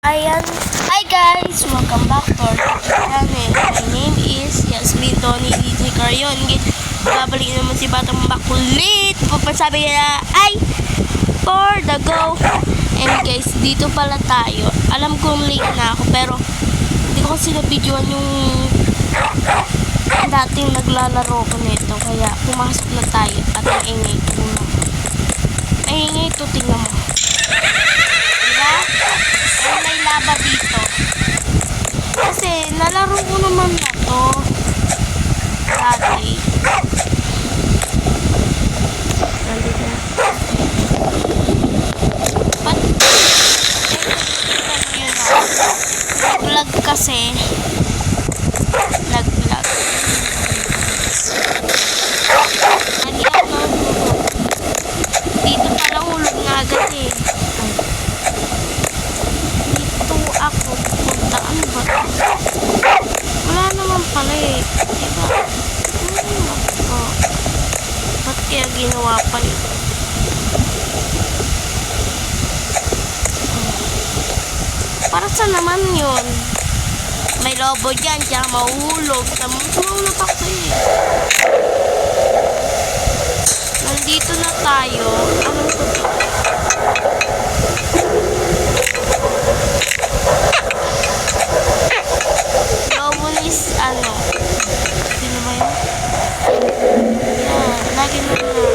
Ayan. Hi guys! Welcome back to our channel. My name is Yasmin Tony DJ Carion. Babalik naman si Batang Makulit. Papasabi nila ay for the go. And guys, dito pala tayo. Alam kong late na ako pero hindi ko kasi na-videoan yung dating naglalaro ko nito. Kaya pumasok na tayo at ang ingay ko na. Ay ingay ito, tingnan mo. Diba? Ay may laba dito. Kasi nalaro ko naman na to dati. Nandito na. Ba't? Yun o. Nag-vlog kasi. Nag-vlog. Nag-upload mo. Dito pala hulog na agad eh. Dito ako pupunta. Ano ba? Wala naman pala eh. Diba? Oh. Ba't kaya ginawa pa yun? Para saan naman yun? May lobo dyan, kaya mahuhulog. Mahulog ako eh. Nandito na tayo. Anong totoo? Lobo is ano? Sino ba yun? Yan, lagi na na.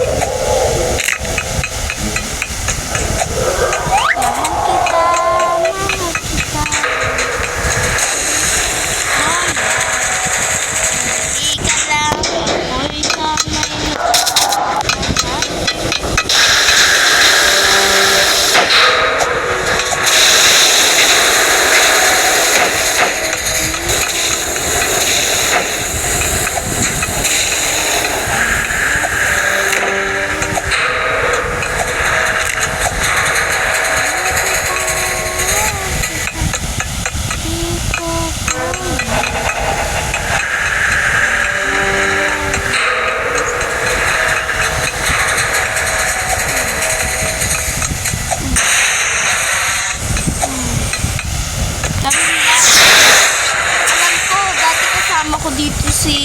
Ko dito si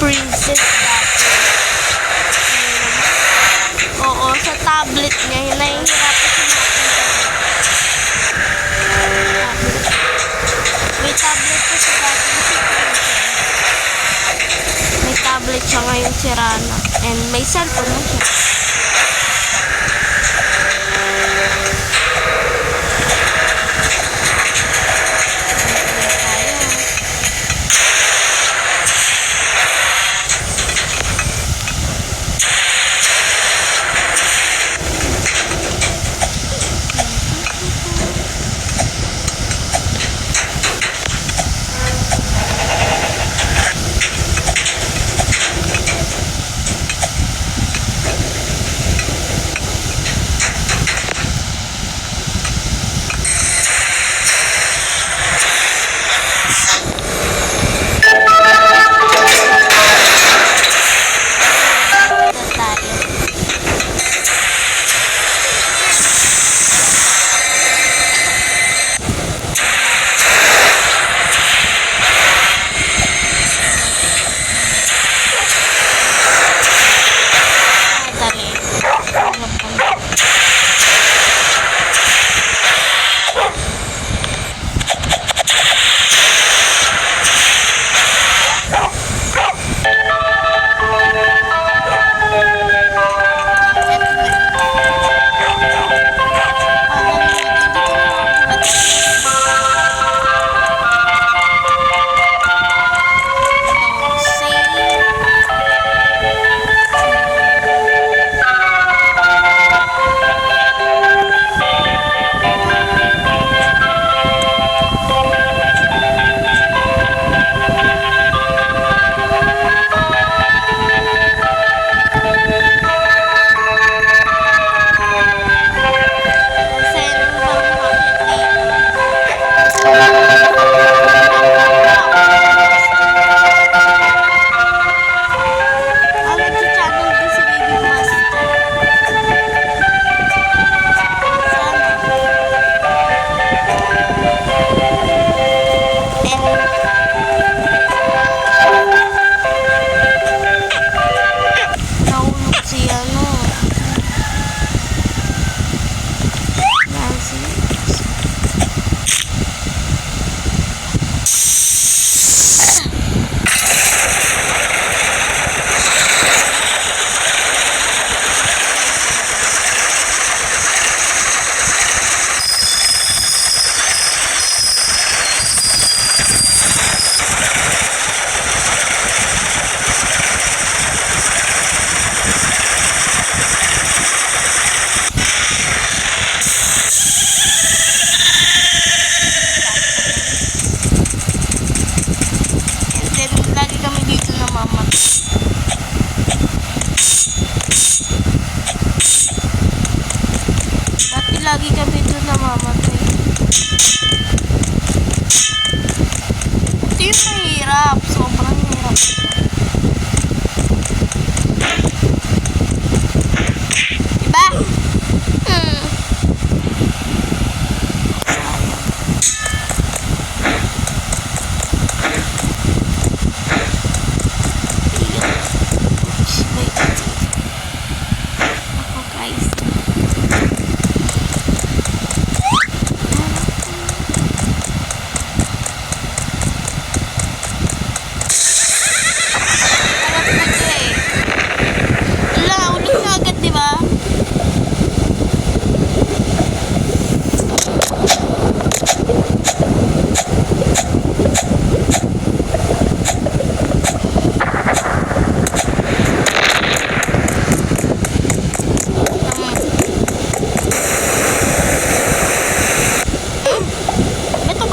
Princess dati. Oo, sa tablet niya. Nahihirapan siya may tablet ko siya dati si Princess. May tablet siya ngayon si Rana. And may cellphone na siya.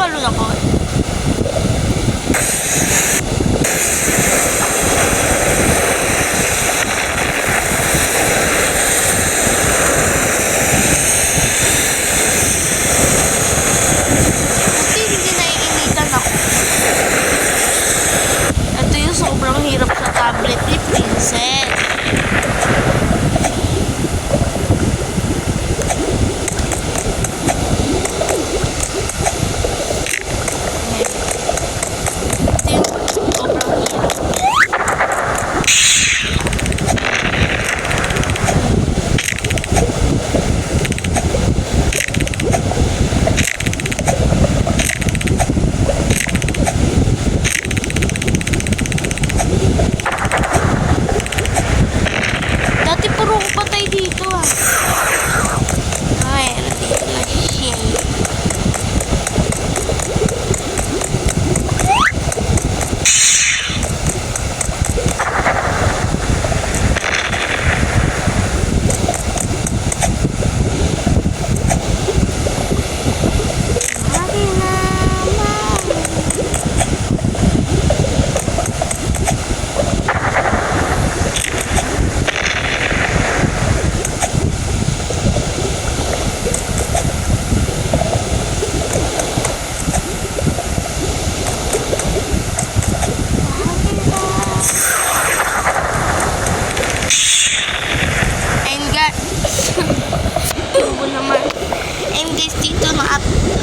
tumalon ako. Buti hindi naiinitan ako. Ito yung sobrang hirap sa tablet ni Princess. Dati puro ko patay dito ah. Ay, nandito na siya. And guys, tubo naman. And guys, dito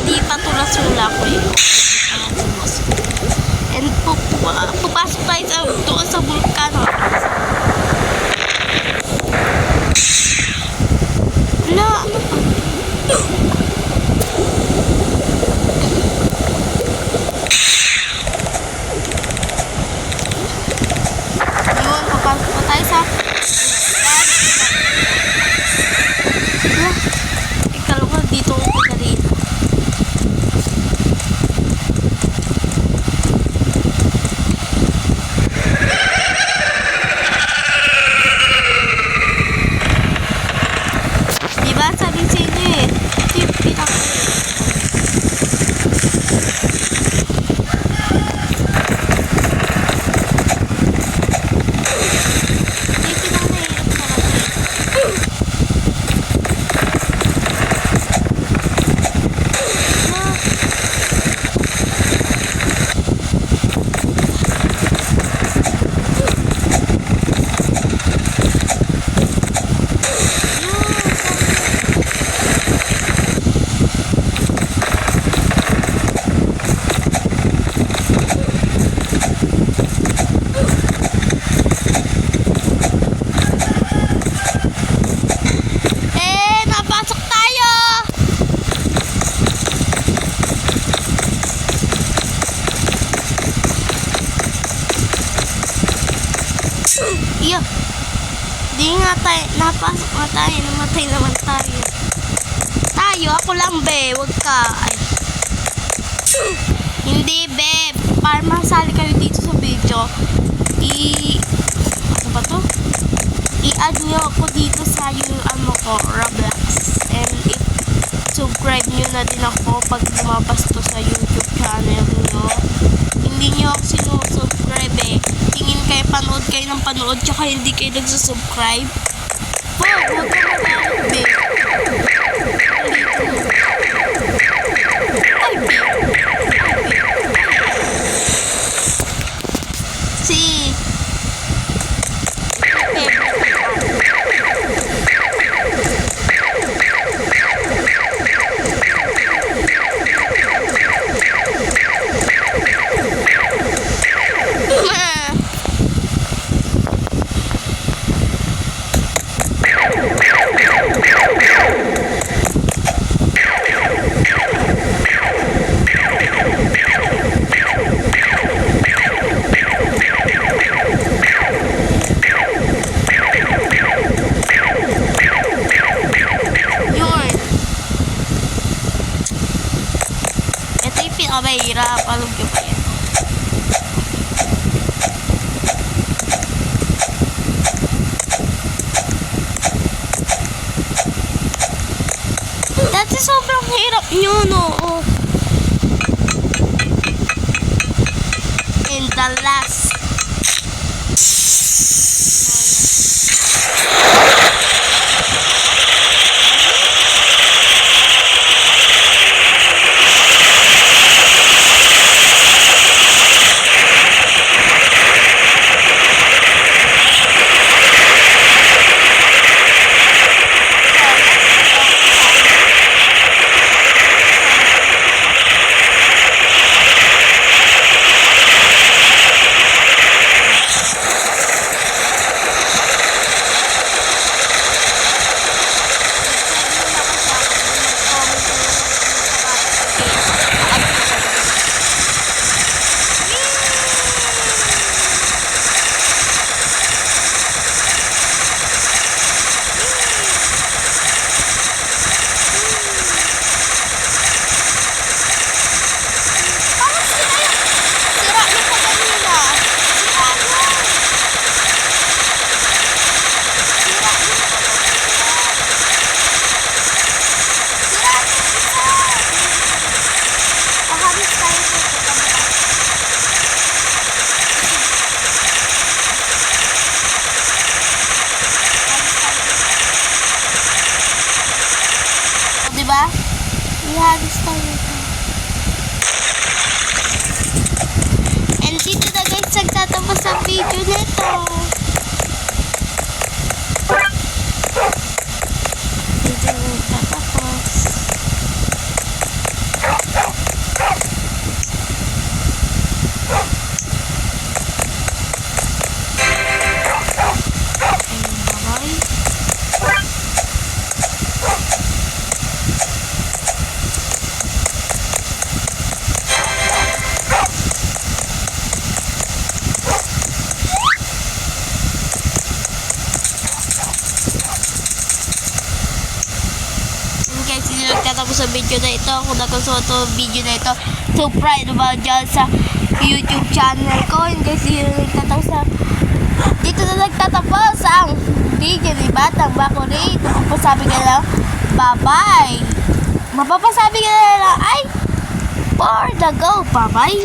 di pa ito nasula ko eh. And pupasok tayo doon sa vulkano. Ano pa? Yun, papasok pa tayo sa ikalawa dito ako pagkarita. Diba sabi sa inyo eh, ito yung pinaka iyo. Di nga tayo, napasok nga tayo, namatay naman tayo. Ako lang be, wag ka. Ay. Hindi be, para masali kayo dito sa video, ano ba to? I-add nyo ako dito sa yung ko, Roblox. And subscribe nyo na din ako pag lumabas to sa YouTube channel nyo. Hindi nyo ako sinusubscribe eh. Tingin kayo, panood kayo ng panood, tsaka hindi kayo nagsusubscribe. Wow, huwag ka mabalik, be. Ay, be. Si mahirap, alam nyo ba yan? Dati sobrang hirap nyo, no? Oh. the last. Diba? Ihagis tayo ito. And dito na guys, nagtatapos ang video nito. Dito na nagtatapos. Guys, hindi nagtatapos sa video na ito. Kung nagustuhan ito video na ito, subscribe naman dyan sa YouTube channel ko. And guys, dito na nagtatapos ang video ni Batang Bakulit. Mapapasabi ka lang, bye-bye. Mapapasabi ka lang, ay, for the go, bye-bye.